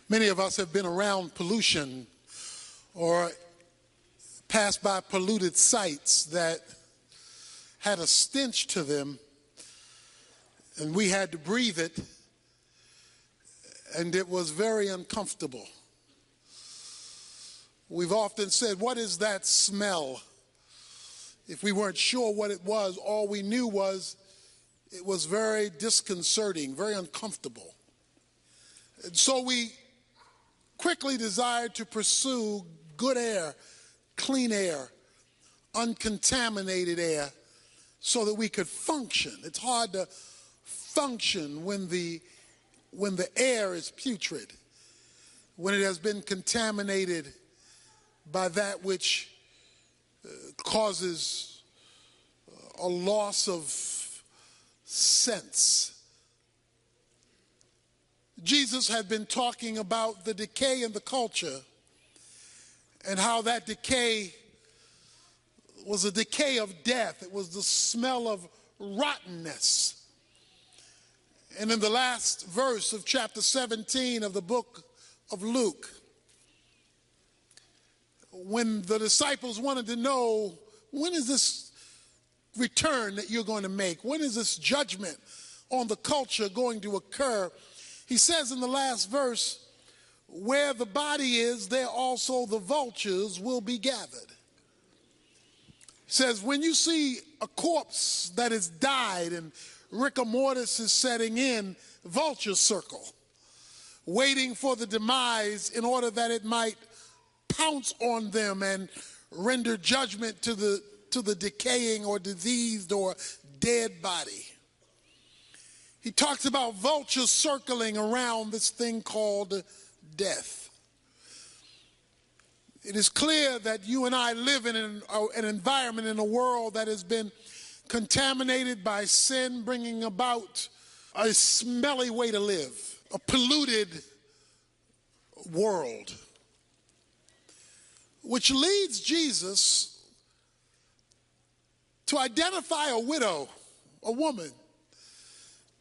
Many of us have been around pollution or passed by polluted sites that had a stench to them, and we had to breathe it, and it was very uncomfortable. We've often said, what is that smell? If we weren't sure what it was, all we knew was it was very disconcerting, very uncomfortable. And so we quickly desired to pursue good air, clean air, uncontaminated air, so that we could function. It's hard to function when the air is putrid, when it has been contaminated by that which causes a loss of sense. Jesus had been talking about the decay in the culture and how that decay was a decay of death. It was the smell of rottenness. And in the last verse of chapter 17 of the book of Luke, when the disciples wanted to know, when is this return that you're going to make? When is this judgment on the culture going to occur? He says in the last verse, where the body is, there also the vultures will be gathered. He says, when you see a corpse that has died and rigor mortis is setting in, vultures circle, waiting for the demise in order that it might pounce on them and render judgment to the decaying or diseased or dead body. He talks about vultures circling around this thing called death. It is clear that you and I live in an environment, in a world that has been contaminated by sin, bringing about a smelly way to live, a polluted world, which leads Jesus to identify a widow, a woman,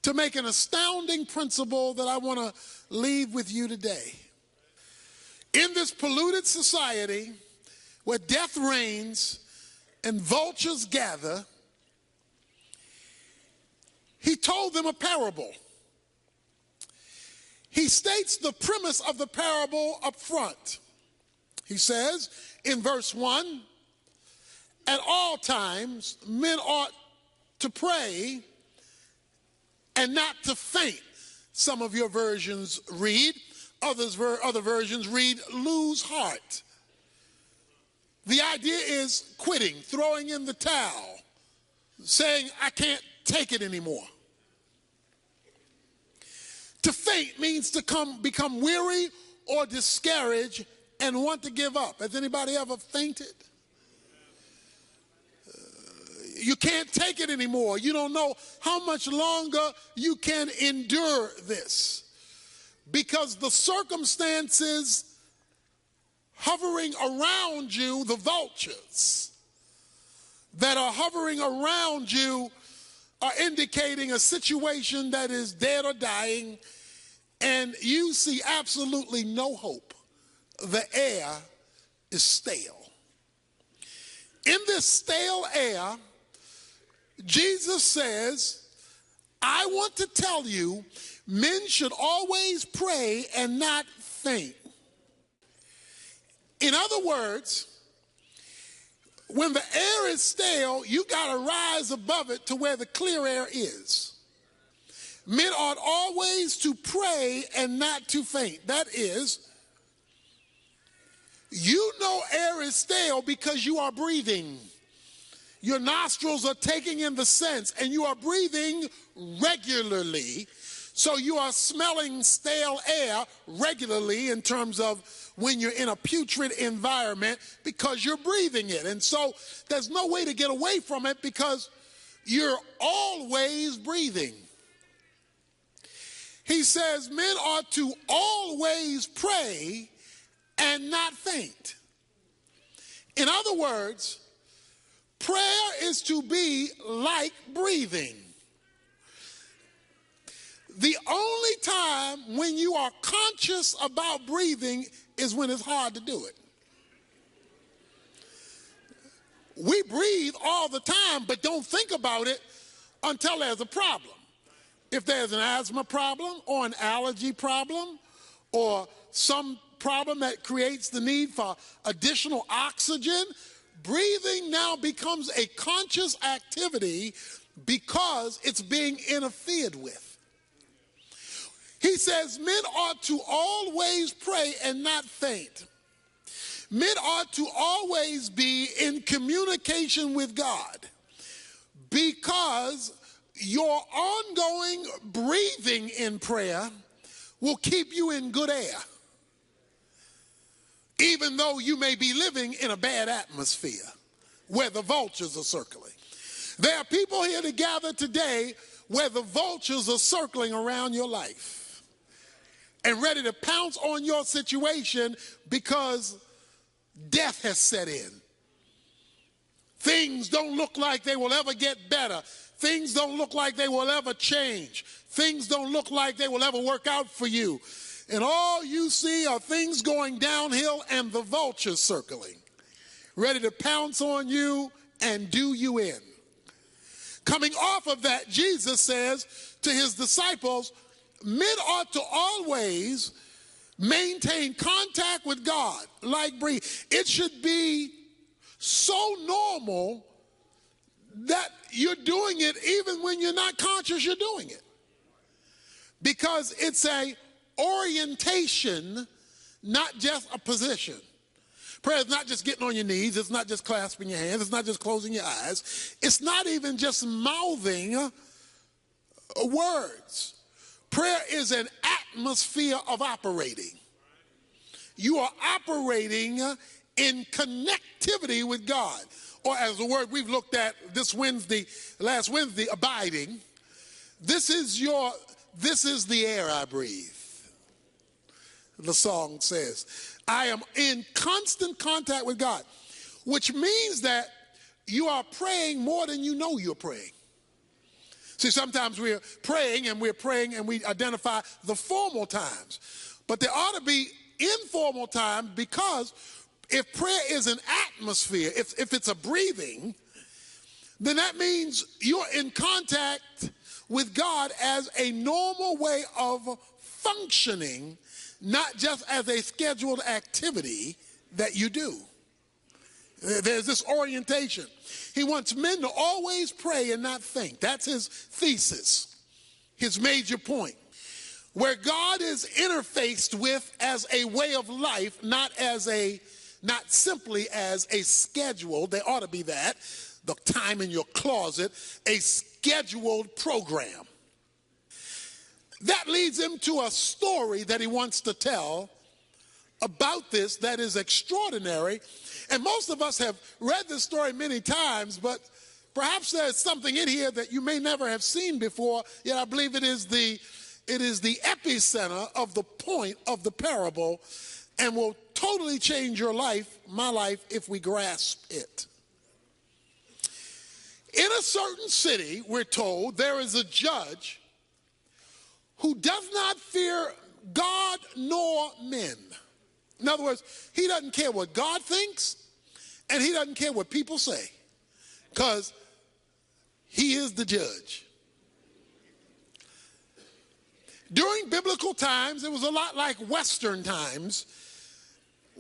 to make an astounding principle that I want to leave with you today. In this polluted society where death reigns and vultures gather, he told them a parable. He states the premise of the parable up front. He says in verse 1, at all times men ought to pray and not to faint. Some of your versions read, other versions read, lose heart. The idea is quitting, throwing in the towel, saying, I can't take it anymore. To faint means to become weary or discouraged and want to give up. Has anybody ever fainted? You can't take it anymore. You don't know how much longer you can endure this, because the circumstances hovering around you, the vultures that are hovering around you, are indicating a situation that is dead or dying, and you see absolutely no hope. The air is stale. In this stale air, Jesus says, I want to tell you, men should always pray and not faint. In other words, when the air is stale, you got to rise above it to where the clear air is. Men ought always to pray and not to faint. That is, you know air is stale because you are breathing. Your nostrils are taking in the scents, and you are breathing regularly. So you are smelling stale air regularly in terms of when you're in a putrid environment, because you're breathing it. And so there's no way to get away from it because you're always breathing. He says men ought to always pray and not faint. In other words, prayer is to be like breathing. The only time when you are conscious about breathing is when it's hard to do it. We breathe all the time, but don't think about it until there's a problem. If there's an asthma problem or an allergy problem or some problem that creates the need for additional oxygen, breathing now becomes a conscious activity because it's being interfered with. He says men ought to always pray and not faint. Men ought to always be in communication with God because your ongoing breathing in prayer will keep you in good air, even though you may be living in a bad atmosphere where the vultures are circling. There are people here to gather today where the vultures are circling around your life and ready to pounce on your situation because death has set in. Things don't look like they will ever get better. Things don't look like they will ever change. Things don't look like they will ever work out for you. And all you see are things going downhill and the vultures circling, ready to pounce on you and do you in. Coming off of that, Jesus says to his disciples, men ought to always maintain contact with God like breathe. It should be so normal that you're doing it even when you're not conscious you're doing it. Because it's a orientation, not just a position. Prayer is not just getting on your knees. It's not just clasping your hands. It's not just closing your eyes. It's not even just mouthing words. Prayer is an atmosphere of operating. You are operating in connectivity with God. Or as the word we've looked at last Wednesday, abiding. This is the air I breathe. The song says, I am in constant contact with God, which means that you are praying more than you know you're praying. See, sometimes we're praying and we identify the formal times. But there ought to be informal time, because if prayer is an atmosphere, if it's a breathing, then that means you're in contact with God as a normal way of functioning, not just as a scheduled activity that you do. There's this orientation. He wants men to always pray and not think. That's his thesis, his major point. Where God is interfaced with as a way of life, not simply as a schedule. There ought to be that, the time in your closet, a scheduled program. That leads him to a story that he wants to tell about this that is extraordinary. And most of us have read this story many times, but perhaps there's something in here that you may never have seen before, yet I believe it is the epicenter of the point of the parable and will totally change your life, my life, if we grasp it. In a certain city, we're told, there is a judge who does not fear God nor men. In other words, he doesn't care what God thinks, and he doesn't care what people say, because he is the judge. During biblical times, it was a lot like Western times,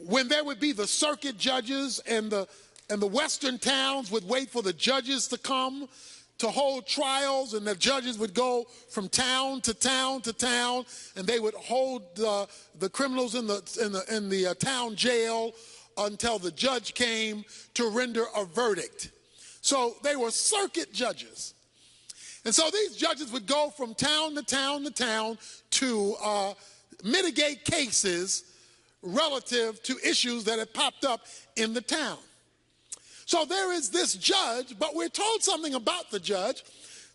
when there would be the circuit judges, and the Western towns would wait for the judges to come to hold trials, and the judges would go from town to town to town, and they would hold the criminals in the town jail until the judge came to render a verdict. So they were circuit judges. And so these judges would go from town to town to town to mitigate cases relative to issues that had popped up in the town. So there is this judge, but we're told something about the judge,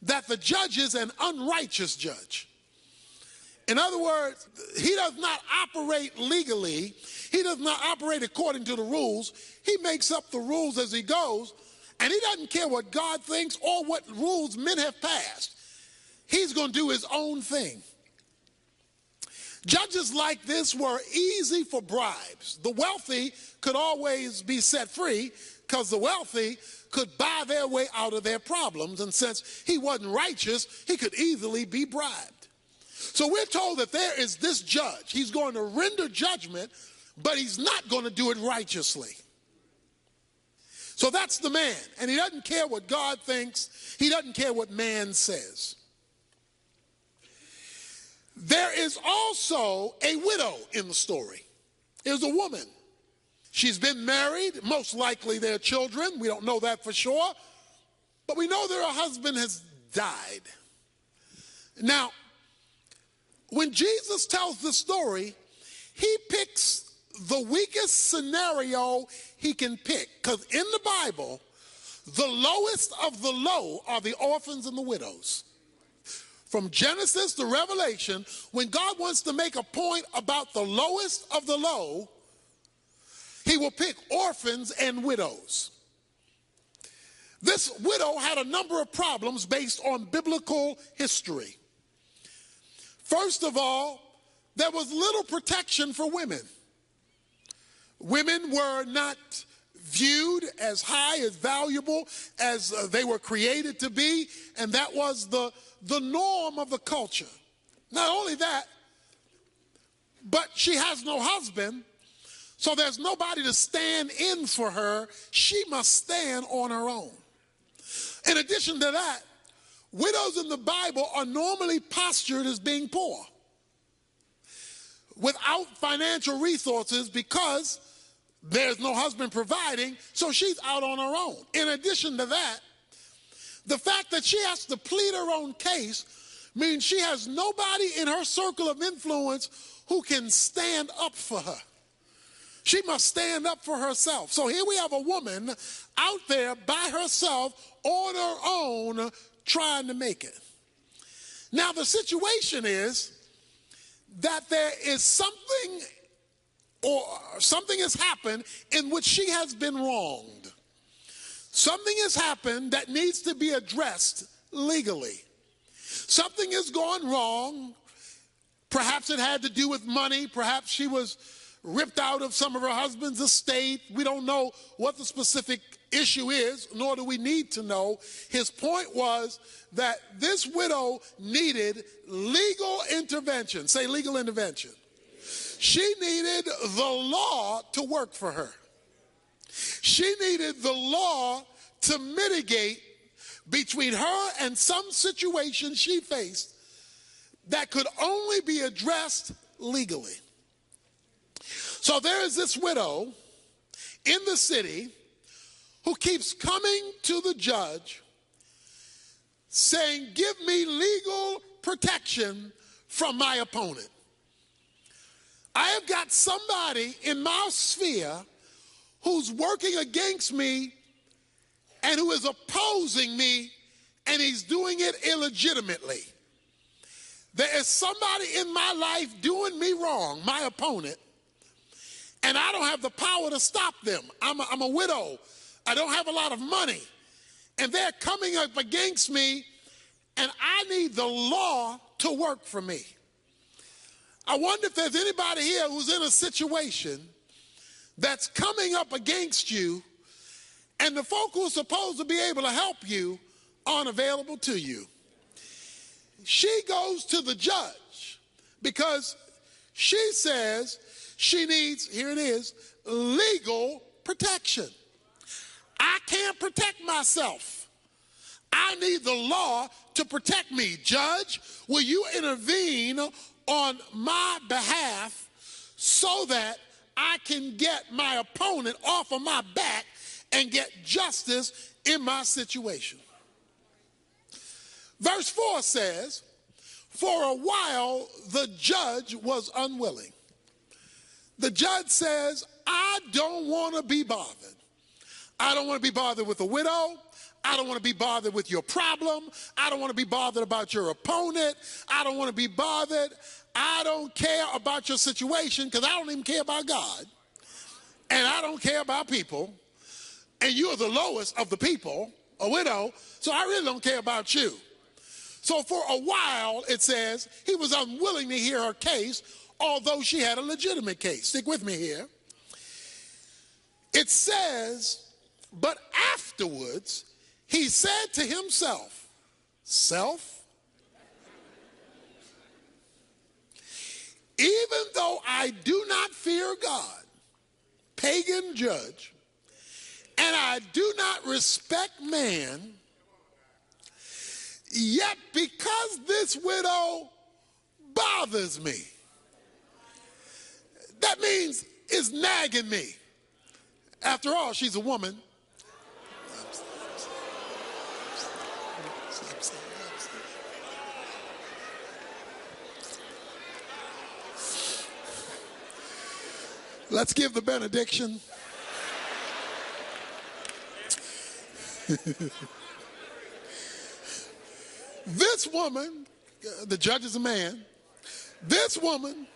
that the judge is an unrighteous judge. In other words, he does not operate legally. He does not operate according to the rules. He makes up the rules as he goes, and he doesn't care what God thinks or what rules men have passed. He's going to do his own thing. Judges like this were easy for bribes. The wealthy could always be set free because the wealthy could buy their way out of their problems. And since he wasn't righteous, he could easily be bribed. So we're told that there is this judge. He's going to render judgment, but he's not going to do it righteously. So that's the man. And he doesn't care what God thinks. He doesn't care what man says. There is also a widow in the story. There's a woman. She's been married. Most likely they're children. We don't know that for sure. But we know that her husband has died. Now, when Jesus tells the story, he picks the weakest scenario he can pick. Because in the Bible, the lowest of the low are the orphans and the widows. From Genesis to Revelation, when God wants to make a point about the lowest of the low, he will pick orphans and widows. This widow had a number of problems based on biblical history. First of all, there was little protection for women. Women were not viewed as high, as valuable as they were created to be, and that was the norm of the culture. Not only that, but she has no husband, so there's nobody to stand in for her. She must stand on her own. In addition to that, widows in the Bible are normally postured as being poor, without financial resources, because there's no husband providing, so she's out on her own. In addition to that, the fact that she has to plead her own case means she has nobody in her circle of influence who can stand up for her. She must stand up for herself. So here we have a woman out there by herself on her own trying to make it. Now the situation is that there is something has happened in which she has been wronged. Something has happened that needs to be addressed legally. Something has gone wrong. Perhaps it had to do with money. Perhaps she was ripped out of some of her husband's estate. We don't know what the specific issue is, nor do we need to know. His point was that this widow needed legal intervention. Say legal intervention. She needed the law to work for her. She needed the law to mitigate between her and some situation she faced that could only be addressed legally. So there is this widow in the city who keeps coming to the judge saying, give me legal protection from my opponent. I have got somebody in my sphere who's working against me and who is opposing me, and he's doing it illegitimately. There is somebody in my life doing me wrong, my opponent, and I don't have the power to stop them. I'm a widow. I don't have a lot of money, and they're coming up against me, and I need the law to work for me. I wonder if there's anybody here who's in a situation that's coming up against you, and the folk who are supposed to be able to help you aren't available to you. She goes to the judge because she says she needs, here it is, legal protection. I can't protect myself. I need the law to protect me. Judge, will you intervene on my behalf so that I can get my opponent off of my back and get justice in my situation? Verse 4 says, for a while the judge was unwilling. The judge says, I don't want to be bothered. I don't want to be bothered with a widow. I don't want to be bothered with your problem. I don't want to be bothered about your opponent. I don't want to be bothered. I don't care about your situation because I don't even care about God. And I don't care about people. And you are the lowest of the people, a widow, so I really don't care about you. So for a while, it says, he was unwilling to hear her case although she had a legitimate case. Stick with me here. It says, but afterwards he said to himself, self, even though I do not fear God, pagan judge, and I do not respect man, yet because this widow bothers me, that means it's nagging me. After all, she's a woman. Let's give the benediction. This woman, the judge is a man, this woman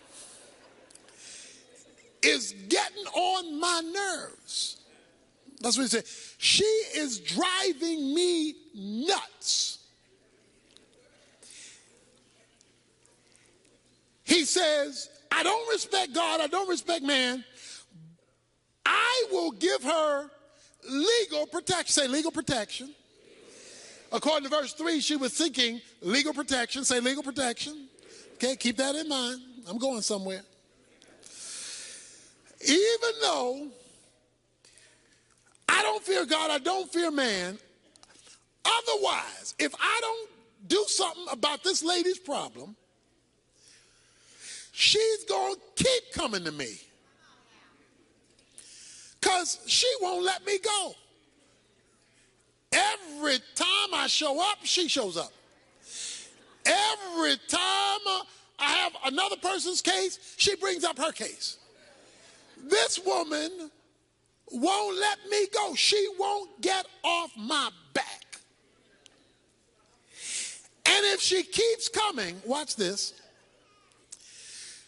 is getting on my nerves. That's what he said. She is driving me nuts. He says, I don't respect God, I don't respect man. I will give her legal protection. Say legal protection. According to verse 3, she was seeking legal protection. Say legal protection. Okay, keep that in mind. I'm going somewhere. Even though I don't fear God, I don't fear man, otherwise, if I don't do something about this lady's problem, she's going to keep coming to me because she won't let me go. Every time I show up, she shows up. Every time I have another person's case, she brings up her case. This woman won't let me go. She won't get off my back. And if she keeps coming, watch this,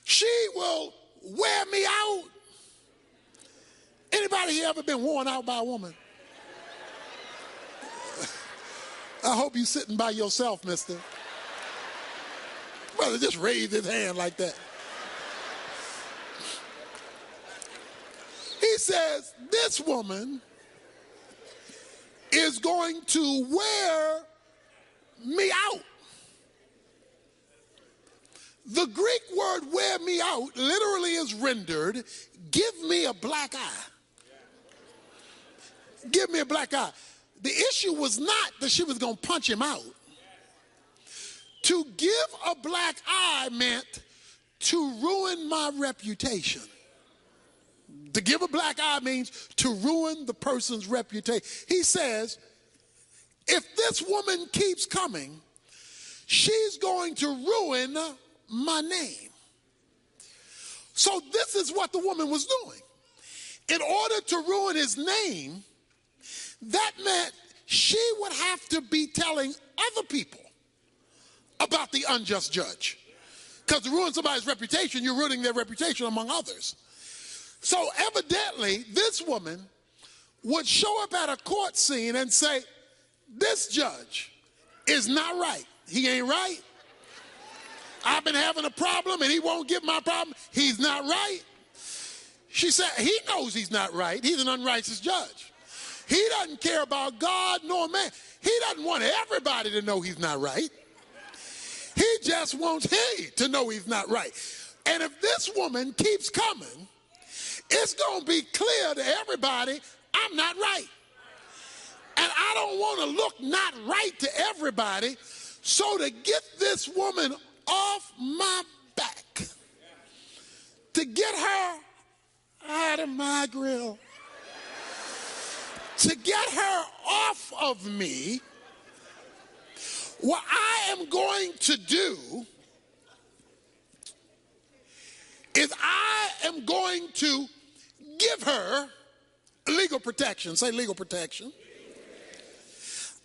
she will wear me out. Anybody here ever been worn out by a woman? I hope you're sitting by yourself, mister. Brother, just raise his hand like that. He says, this woman is going to wear me out. The Greek word wear me out literally is rendered, give me a black eye. Give me a black eye. The issue was not that she was going to punch him out. To give a black eye meant to ruin my reputation. To give a black eye means to ruin the person's reputation. He says, if this woman keeps coming, she's going to ruin my name. So this is what the woman was doing. In order to ruin his name, that meant she would have to be telling other people about the unjust judge. Because to ruin somebody's reputation, you're ruining their reputation among others. So evidently, this woman would show up at a court scene and say, this judge is not right. He ain't right. I've been having a problem and he won't get my problem. He's not right. She said, he knows he's not right. He's an unrighteous judge. He doesn't care about God nor man. He doesn't want everybody to know he's not right. He just wants he to know he's not right. And if this woman keeps coming, it's going to be clear to everybody I'm not right. And I don't want to look not right to everybody. So to get this woman off my back, to get her out of my grill, to get her off of me, what I am going to do is I am going to give her legal protection. Say legal protection.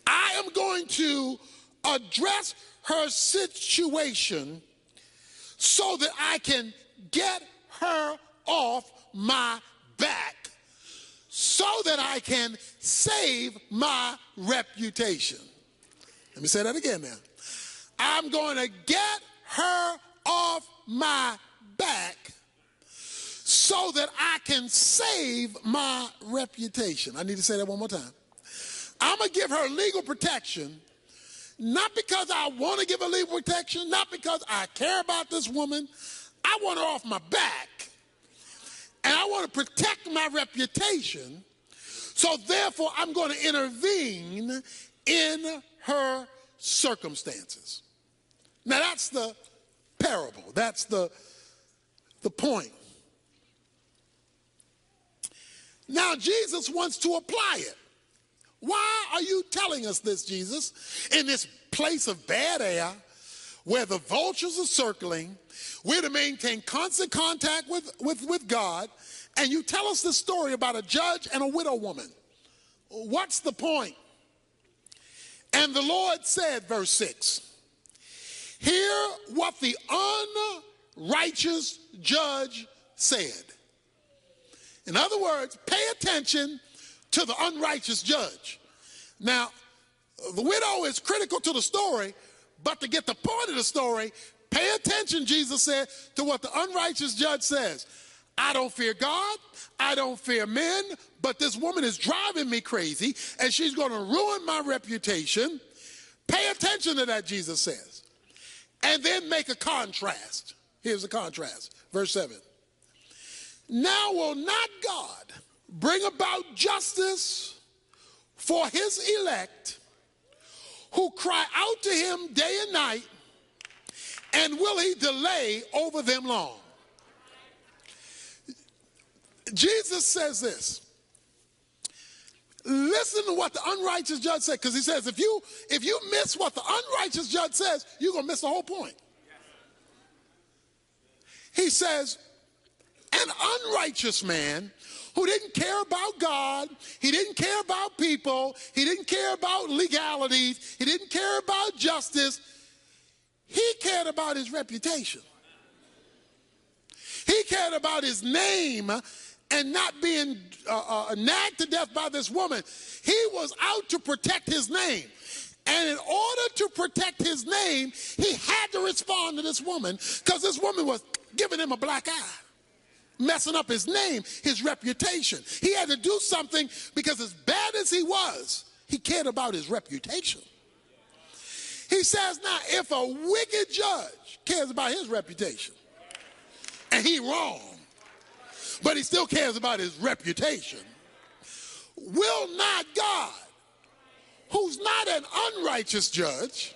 I am going to address her situation so that I can get her off my back, so that I can save my reputation. Let me say that again now. I'm going to get her off my back so that I can save my reputation. I need to say that one more time. I'm going to give her legal protection, not because I want to give her legal protection, not because I care about this woman. I want her off my back, and I want to protect my reputation, so therefore I'm going to intervene in her circumstances. Now that's the parable. That's the point. Now Jesus wants to apply it. Why are you telling us this, Jesus? In this place of bad air, where the vultures are circling, we're to maintain constant contact with God, and you tell us this story about a judge and a widow woman. What's the point? And the Lord said, verse 6, hear what the unrighteous judge said. In other words, pay attention to the unrighteous judge. Now, the widow is critical to the story, but to get the point of the story, pay attention, Jesus said, to what the unrighteous judge says. I don't fear God, I don't fear men, but this woman is driving me crazy, and she's going to ruin my reputation. Pay attention to that, Jesus says. And then make a contrast. Here's the contrast. Verse 7. Now will not God bring about justice for his elect who cry out to him day and night, and will he delay over them long? Jesus says this. Listen to what the unrighteous judge said, because he says if you miss what the unrighteous judge says, you're going to miss the whole point. He says, an unrighteous man who didn't care about God, he didn't care about people, he didn't care about legalities, he didn't care about justice, he cared about his reputation. He cared about his name and not being nagged to death by this woman. He was out to protect his name. And in order to protect his name, he had to respond to this woman, because this woman was giving him a black eye, messing up his name, his reputation. He had to do something, because as bad as he was, he cared about his reputation. He says now, if a wicked judge cares about his reputation, and he wrong, but he still cares about his reputation, will not God, who's not an unrighteous judge,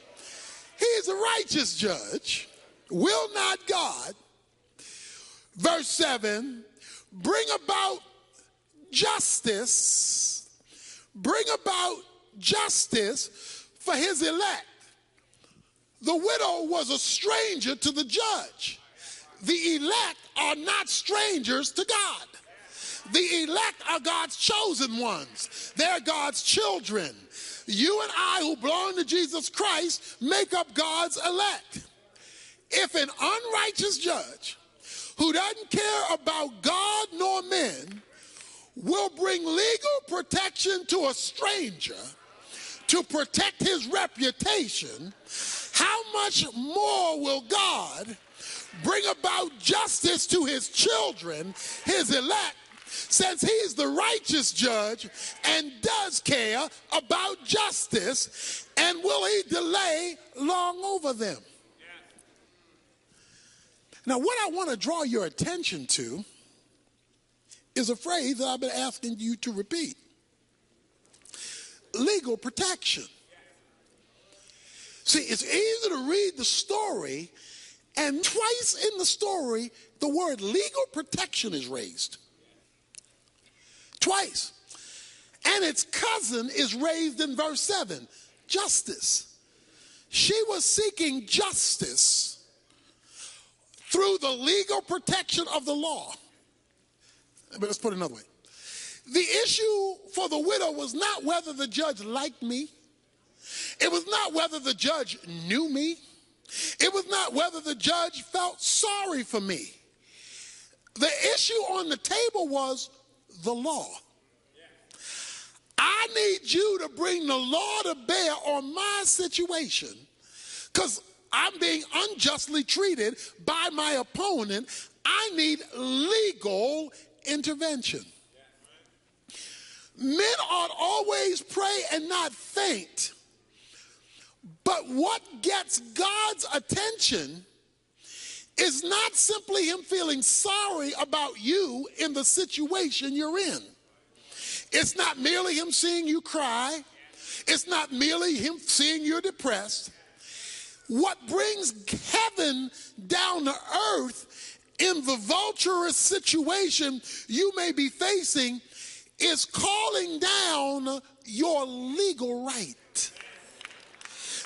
he's a righteous judge, will not God, verse 7, bring about justice for his elect? The widow was a stranger to the judge. The elect are not strangers to God. The elect are God's chosen ones. They're God's children. You and I, who belong to Jesus Christ, make up God's elect. If an unrighteous judge who doesn't care about God nor men will bring legal protection to a stranger to protect his reputation, how much more will God bring about justice to his children, his elect, since he's the righteous judge and does care about justice, and will he delay long over them? Now, what I want to draw your attention to is a phrase that I've been asking you to repeat. Legal protection. See, it's easy to read the story, and twice in the story, the word legal protection is raised. Twice. And its cousin is raised in verse 7, justice. She was seeking justice through the legal protection of the law. But let's put it another way. The issue for the widow was not whether the judge liked me. It was not whether the judge knew me. It was not whether the judge felt sorry for me. The issue on the table was the law. I need you to bring the law to bear on my situation, because I'm being unjustly treated by my opponent. I need legal intervention. Men ought always pray and not faint. But what gets God's attention is not simply him feeling sorry about you in the situation you're in. It's not merely him seeing you cry. It's not merely him seeing you're depressed. What brings heaven down to earth in the vulturous situation you may be facing is calling down your legal right.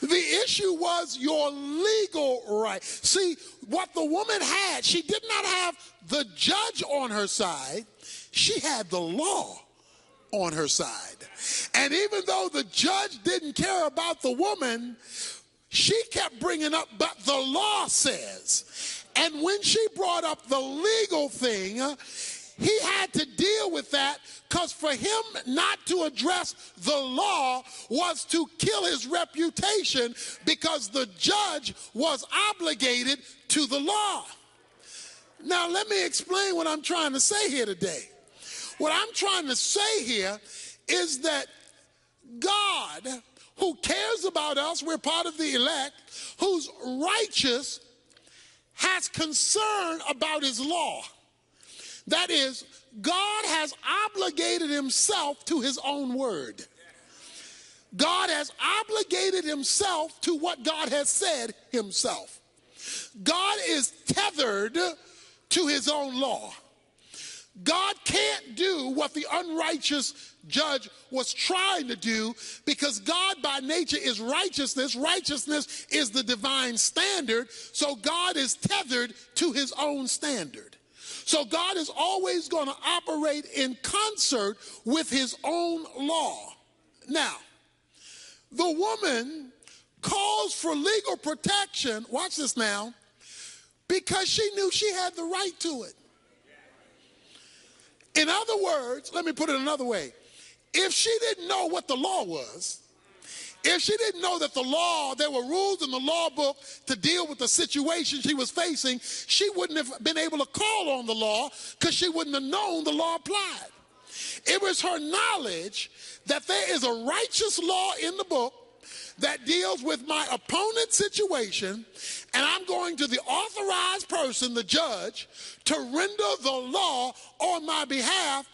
The issue was your legal right. See, what the woman had, she did not have the judge on her side. She had the law on her side. And even though the judge didn't care about the woman, she kept bringing up, but the law says. And when she brought up the legal thing, he had to deal with that, because for him not to address the law was to kill his reputation, because the judge was obligated to the law. Now, let me explain what I'm trying to say here today. What I'm trying to say here is that God, who cares about us, we're part of the elect, who's righteous, has concern about his law. That is, God has obligated himself to his own word. God has obligated himself to what God has said himself. God is tethered to his own law. God can't do what the unrighteous judge was trying to do, because God by nature is righteousness. Righteousness is the divine standard, so God is tethered to his own standard. So God is always going to operate in concert with his own law. Now, the woman calls for legal protection, watch this now, because she knew she had the right to it. In other words, let me put it another way. If she didn't know what the law was, if she didn't know that the law, there were rules in the law book to deal with the situation she was facing, she wouldn't have been able to call on the law, because she wouldn't have known the law applied. It was her knowledge that there is a righteous law in the book that deals with my opponent's situation, and I'm going to the authorized person, the judge, to render the law on my behalf,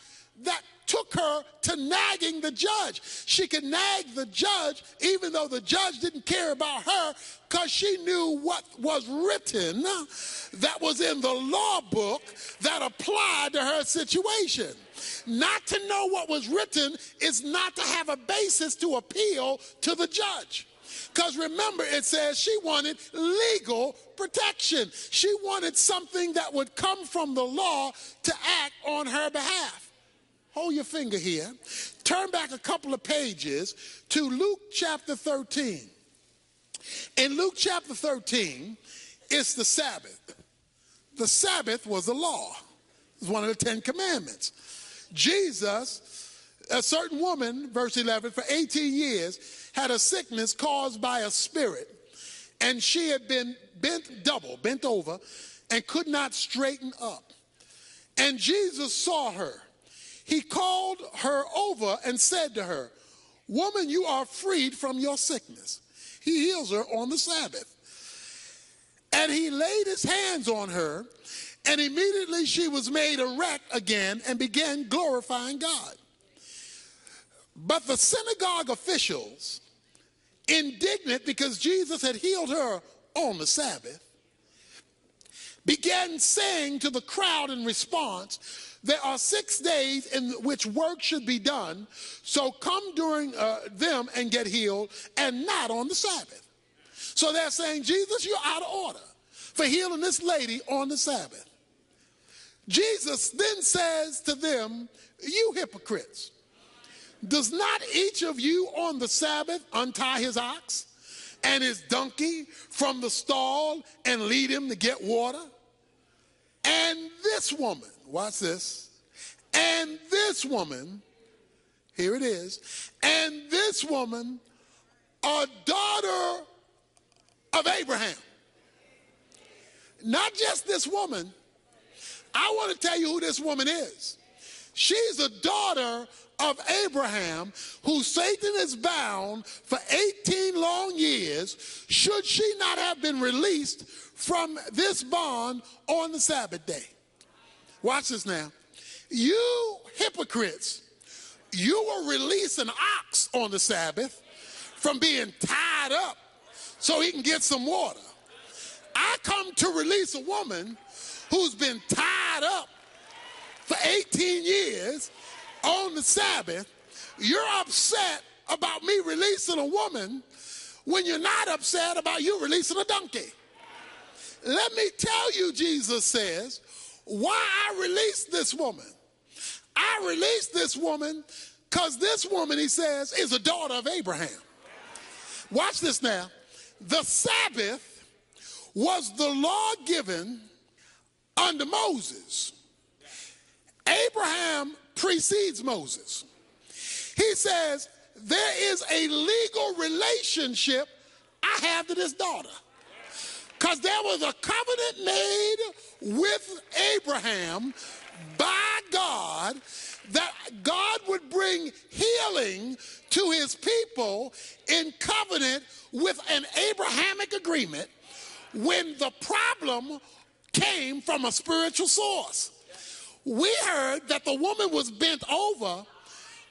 that took her to nagging the judge. She could nag the judge even though the judge didn't care about her, because she knew what was written that was in the law book that applied to her situation. Not to know what was written is not to have a basis to appeal to the judge. Because remember, it says she wanted legal protection. She wanted something that would come from the law to act on her behalf. Hold your finger here. Turn back a couple of pages to Luke chapter 13. In Luke chapter 13, it's the Sabbath. The Sabbath was the law. It was one of the 10 commandments. Jesus, a certain woman, verse 11, for 18 years had a sickness caused by a spirit, and she had been bent over, and could not straighten up. And Jesus saw her. He called her over and said to her, "Woman, you are freed from your sickness." He heals her on the Sabbath. And he laid his hands on her, and immediately she was made erect again and began glorifying God. But the synagogue officials, indignant because Jesus had healed her on the Sabbath, began saying to the crowd in response, "There are 6 days in which work should be done, so come during them and get healed, and not on the Sabbath." So they're saying, Jesus, you're out of order for healing this lady on the Sabbath. Jesus then says to them, "You hypocrites, does not each of you on the Sabbath untie his ox and his donkey from the stall and lead him to get water? And this woman," watch this, "and this woman," here it is, "and this woman, a daughter of Abraham. Not just this woman. I want to tell you who this woman is. She's a daughter of Abraham who Satan is bound for 18 long years, should she not have been released from this bond on the Sabbath day. Watch this now. You hypocrites, you will release an ox on the Sabbath from being tied up so he can get some water. I come to release a woman who's been tied up for 18 years on the Sabbath. You're upset about me releasing a woman when you're not upset about you releasing a donkey. Let me tell you, Jesus says, why I released this woman. I released this woman because this woman, he says, is a daughter of Abraham. Watch this now. The Sabbath was the law given under Moses. Abraham precedes Moses. He says, there is a legal relationship I have to this daughter. Because there was a covenant made with Abraham by God that God would bring healing to his people in covenant with an Abrahamic agreement when the problem came from a spiritual source. We heard that the woman was bent over,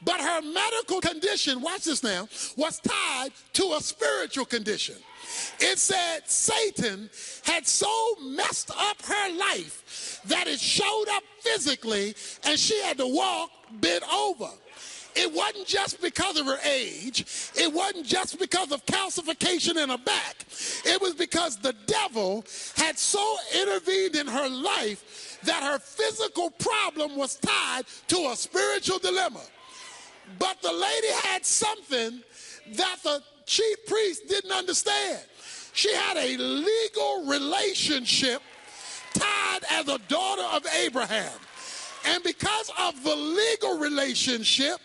but her medical condition, watch this now, was tied to a spiritual condition. It said Satan had so messed up her life that it showed up physically and she had to walk bent over. It wasn't just because of her age. It wasn't just because of calcification in her back. It was because the devil had so intervened in her life that her physical problem was tied to a spiritual dilemma. But the lady had something that the chief priest didn't understand. She had a legal relationship tied as a daughter of Abraham. And because of the legal relationship,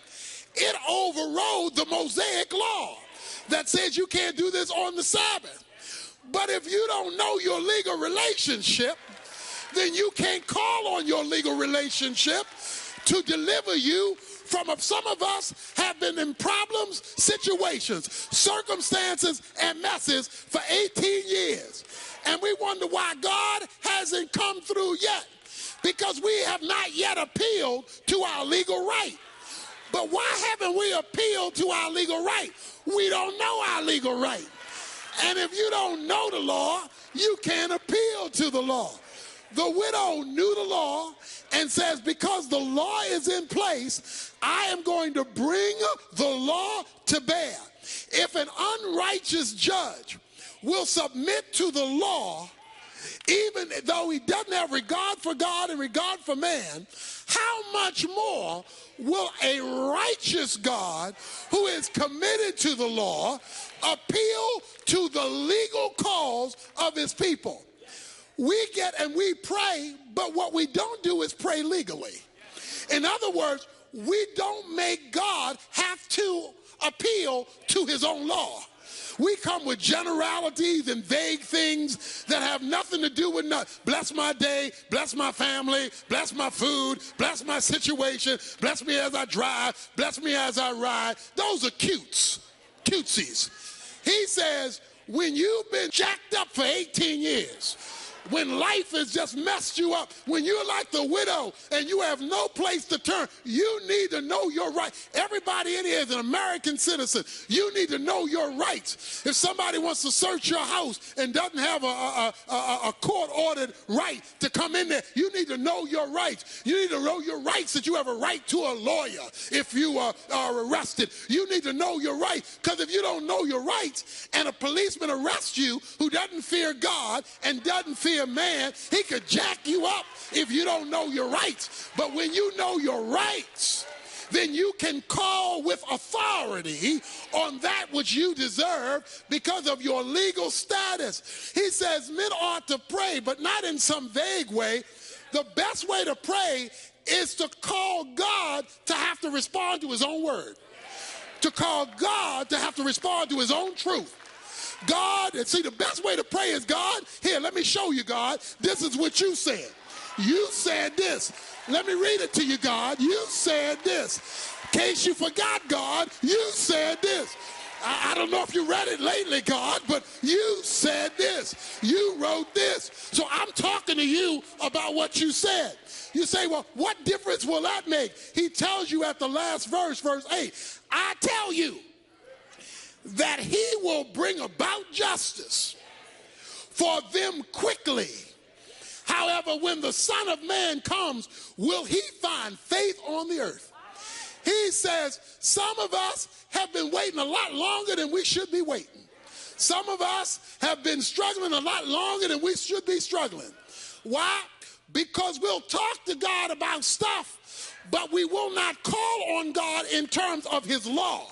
it overrode the Mosaic law that says you can't do this on the Sabbath. But if you don't know your legal relationship, then you can't call on your legal relationship to deliver you from. Some of us have been in problems, situations, circumstances, and messes for 18 years. And we wonder why God hasn't come through yet, because we have not yet appealed to our legal right. But why haven't we appealed to our legal right? We don't know our legal right. And if you don't know the law, you can't appeal to the law. The widow knew the law and says, because the law is in place, I am going to bring the law to bear. If an unrighteous judge will submit to the law, even though he doesn't have regard for God and regard for man, how much more will a righteous God who is committed to the law appeal to the legal cause of his people? We get and we pray, but what we don't do is pray legally. In other words, we don't make God have to appeal to his own law. We come with generalities and vague things that have nothing to do with nothing. Bless my day, bless my family, bless my food, bless my situation, bless me as I drive, bless me as I ride. Those are cutesies. He says, when you've been jacked up for 18 years, when life has just messed you up, when you're like the widow and you have no place to turn, you need to know your rights. Everybody in here is an American citizen. You need to know your rights. If somebody wants to search your house and doesn't have a court-ordered right to come in there, you need to know your rights. You need to know your rights, that you have a right to a lawyer if you are arrested. You need to know your rights, because if you don't know your rights and a policeman arrests you who doesn't fear God and doesn't fear man, he could jack you up if you don't know your rights. But when you know your rights, then you can call with authority on that which you deserve because of your legal status. He says men ought to pray, but not in some vague way. The best way to pray is to call God to have to respond to his own word, to call God to have to respond to his own truth, God, and see, the best way to pray is, God, here, let me show you, God. This is what you said. You said this. Let me read it to you, God. You said this. In case you forgot, God, you said this. I don't know if you read it lately, God, but you said this. You wrote this. So I'm talking to you about what you said. You say, well, what difference will that make? He tells you at the last verse, verse 8, I tell you that he will bring about justice for them quickly. However, when the Son of Man comes, will he find faith on the earth? He says, some of us have been waiting a lot longer than we should be waiting. Some of us have been struggling a lot longer than we should be struggling. Why? Because we'll talk to God about stuff, but we will not call on God in terms of his law,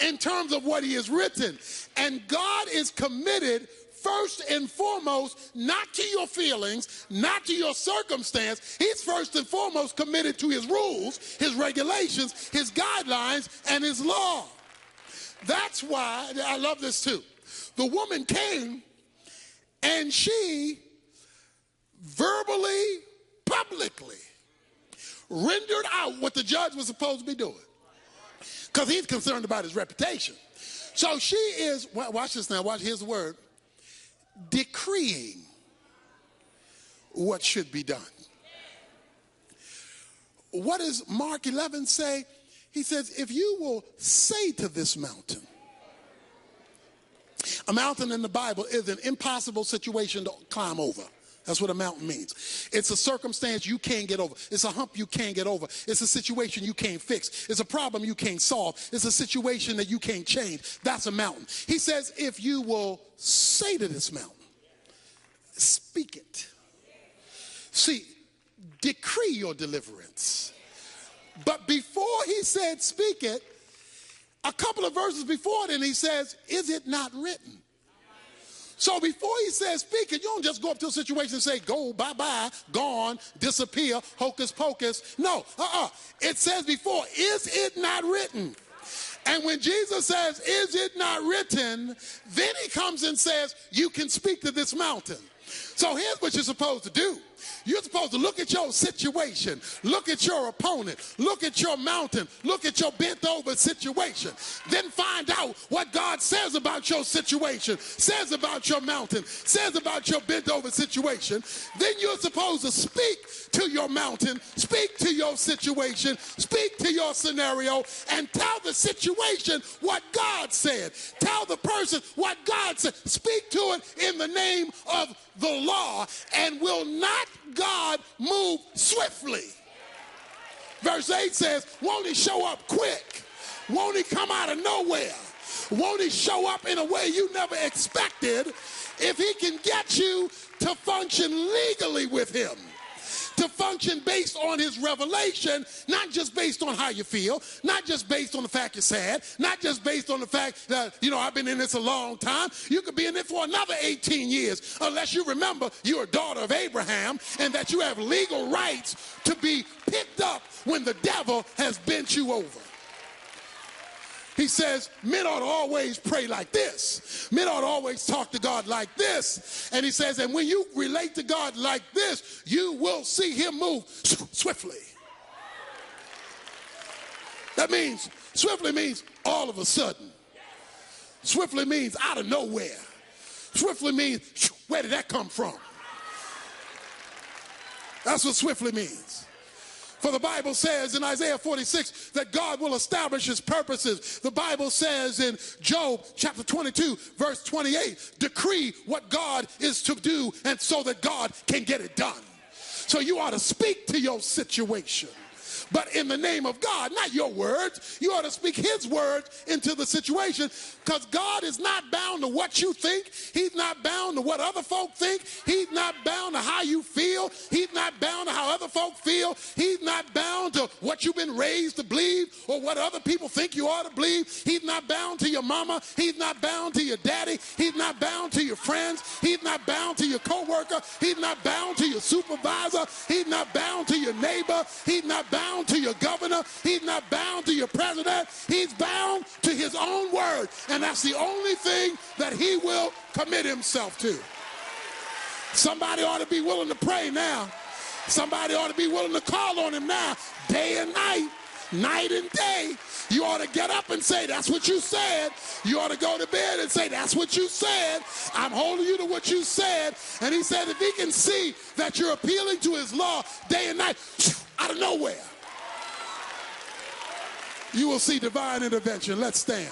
in terms of what he has written. And God is committed first and foremost, not to your feelings, not to your circumstance. He's first and foremost committed to his rules, his regulations, his guidelines, and his law. That's why, I love this too. The woman came and she verbally, publicly rendered out what the judge was supposed to be doing, because he's concerned about his reputation. So she is, watch this now, here's the word, decreeing what should be done. What does Mark 11 say? He says, if you will say to this mountain, a mountain in the Bible is an impossible situation to climb over. That's what a mountain means. It's a circumstance you can't get over. It's a hump you can't get over. It's a situation you can't fix. It's a problem you can't solve. It's a situation that you can't change. That's a mountain. He says, if you will say to this mountain, speak it. See, decree your deliverance. But before he said speak it, a couple of verses before then he says, is it not written? So before he says speak it, you don't just go up to a situation and say, go, bye-bye, gone, disappear, hocus pocus. No, It says before, is it not written? And when Jesus says, is it not written? Then he comes and says, you can speak to this mountain. So here's what you're supposed to do. You're supposed to look at your situation, look at your opponent, look at your mountain, look at your bent over situation, then find out what God says about your situation, says about your mountain, says about your bent over situation. Then you're supposed to speak to your mountain, speak to your situation, speak to your scenario, and tell the situation what God said. Tell the person what God said. Speak to it in the name of the law. And will not God move swiftly? Verse 8 says, won't he show up quick? Won't he come out of nowhere? Won't he show up in a way you never expected? If he can get you to function legally with him, to function based on his revelation, not just based on how you feel, not just based on the fact you're sad, not just based on the fact that, I've been in this a long time. You could be in it for another 18 years, unless you remember you're a daughter of Abraham and that you have legal rights to be picked up when the devil has bent you over. He says, men ought to always pray like this. Men ought to always talk to God like this. And he says, and when you relate to God like this, you will see him move swiftly. That means, swiftly means all of a sudden. Swiftly means out of nowhere. Swiftly means, where did that come from? That's what swiftly means. For the Bible says in Isaiah 46 that God will establish his purposes. The Bible says in Job chapter 22 verse 28, decree what God is to do and so that God can get it done. So you ought to speak to your situation, but in the name of God, not your words. You ought to speak his words into the situation, because God is not bound to what you think. He's not bound to what other folk think. He's not bound to how you feel. He's not bound to how other folk feel. He's not bound to what you've been raised to believe or what other people think you ought to believe. He's not bound to your mama. He's not bound to your daddy. He's not bound to your friends. He's not bound to your coworker. He's not bound to your supervisor. He's not bound to your neighbor. He's not bound bound to your governor. He's not bound to your president. He's bound to his own word. And that's the only thing that he will commit himself to. Somebody ought to be willing to pray now. Somebody ought to be willing to call on him now, day and night, night and day. You ought to get up and say, that's what you said. You ought to go to bed and say, that's what you said. I'm holding you to what you said. And he said, if he can see that you're appealing to his law day and night, out of nowhere, you will see divine intervention. Let's stand.